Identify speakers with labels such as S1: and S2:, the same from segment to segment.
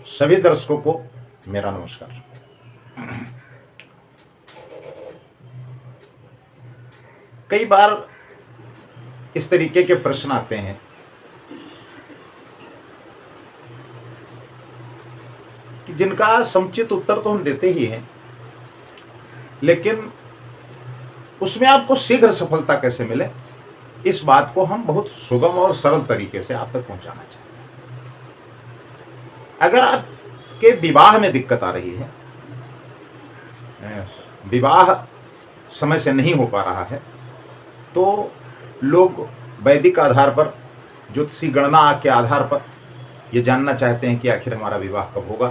S1: सभी दर्शकों को मेरा नमस्कार। कई बार इस तरीके के प्रश्न आते हैं कि जिनका समुचित उत्तर तो हम देते ही हैं, लेकिन उसमें आपको शीघ्र सफलता कैसे मिले, इस बात को हम बहुत सुगम और सरल तरीके से आप तक पहुंचाना चाहते हैं। अगर आपके विवाह में दिक्कत आ रही है, विवाह समय से नहीं हो पा रहा है, तो लोग वैदिक आधार पर, ज्योतिषी गणना के आधार पर ये जानना चाहते हैं कि आखिर हमारा विवाह कब होगा।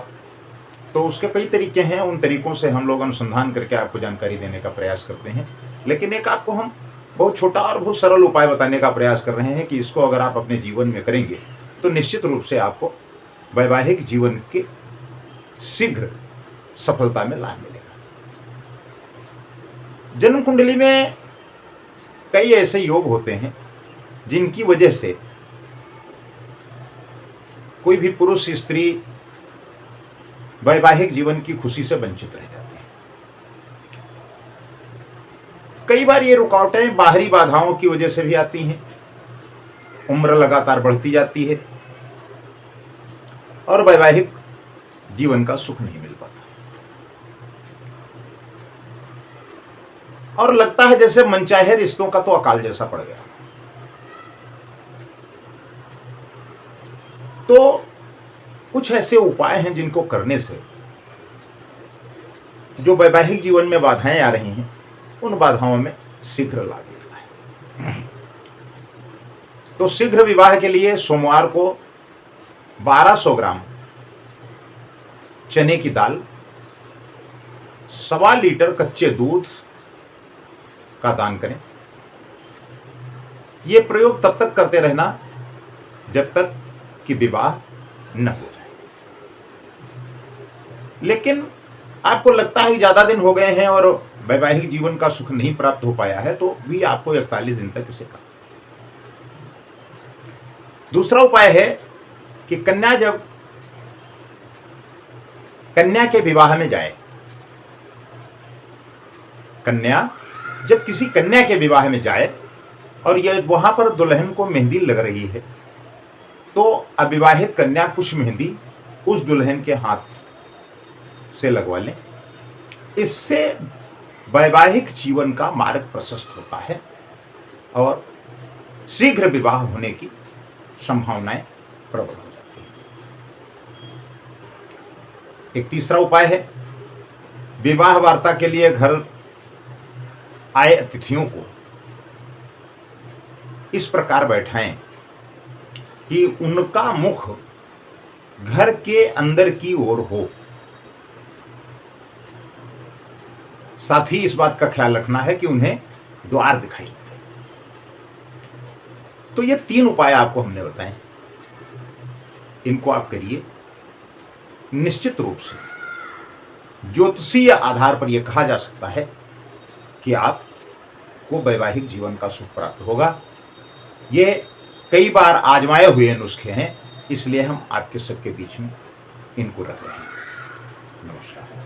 S1: तो उसके कई तरीके हैं, उन तरीकों से हम लोग अनुसंधान करके आपको जानकारी देने का प्रयास करते हैं। लेकिन एक आपको हम बहुत छोटा और बहुत सरल उपाय बताने का प्रयास कर रहे हैं कि इसको अगर आप अपने जीवन में करेंगे तो निश्चित रूप से आपको वैवाहिक जीवन के शीघ्र सफलता में लाभ मिलेगा। जन्म कुंडली में कई ऐसे योग होते हैं जिनकी वजह से कोई भी पुरुष स्त्री वैवाहिक जीवन की खुशी से वंचित रह जाते हैं। कई बार ये रुकावटें बाहरी बाधाओं की वजह से भी आती हैं। उम्र लगातार बढ़ती जाती है और वैवाहिक जीवन का सुख नहीं मिल पाता, और लगता है जैसे मनचाहे रिश्तों का तो अकाल जैसा पड़ गया। तो कुछ ऐसे उपाय हैं जिनको करने से जो वैवाहिक जीवन में बाधाएं आ रही हैं, उन बाधाओं में शीघ्र लाभ मिलता है। तो शीघ्र विवाह के लिए सोमवार को 1200 ग्राम चने की दाल, 1.25 लीटर कच्चे दूध का दान करें। यह प्रयोग तब तक करते रहना जब तक कि विवाह न हो जाए। लेकिन आपको लगता है कि ज्यादा दिन हो गए हैं और वैवाहिक जीवन का सुख नहीं प्राप्त हो पाया है, तो भी आपको 41 दिन तक इसे करना। दूसरा उपाय है कि कन्या के विवाह में जाए। कन्या जब किसी कन्या के विवाह में जाए और यह वहां पर दुल्हन को मेहंदी लग रही है, तो अविवाहित कन्या कुछ मेहंदी उस दुल्हन के हाथ से लगवा लें। इससे वैवाहिक जीवन का मार्ग प्रशस्त होता है और शीघ्र विवाह होने की संभावनाएं प्रबल हो जाती हैं। एक तीसरा उपाय है, विवाह वार्ता के लिए घर आए अतिथियों को इस प्रकार बैठाएं कि उनका मुख घर के अंदर की ओर हो। साथ ही इस बात का ख्याल रखना है कि उन्हें द्वार दिखाई दे। तो ये 3 उपाय आपको हमने बताए, इनको आप करिए। निश्चित रूप से ज्योतिषीय आधार पर यह कहा जा सकता है कि आपको वैवाहिक जीवन का सुख प्राप्त होगा। ये कई बार आजमाए हुए नुस्खे हैं, इसलिए हम आपके सबके बीच में इनको रख रहे हैं। नमस्कार।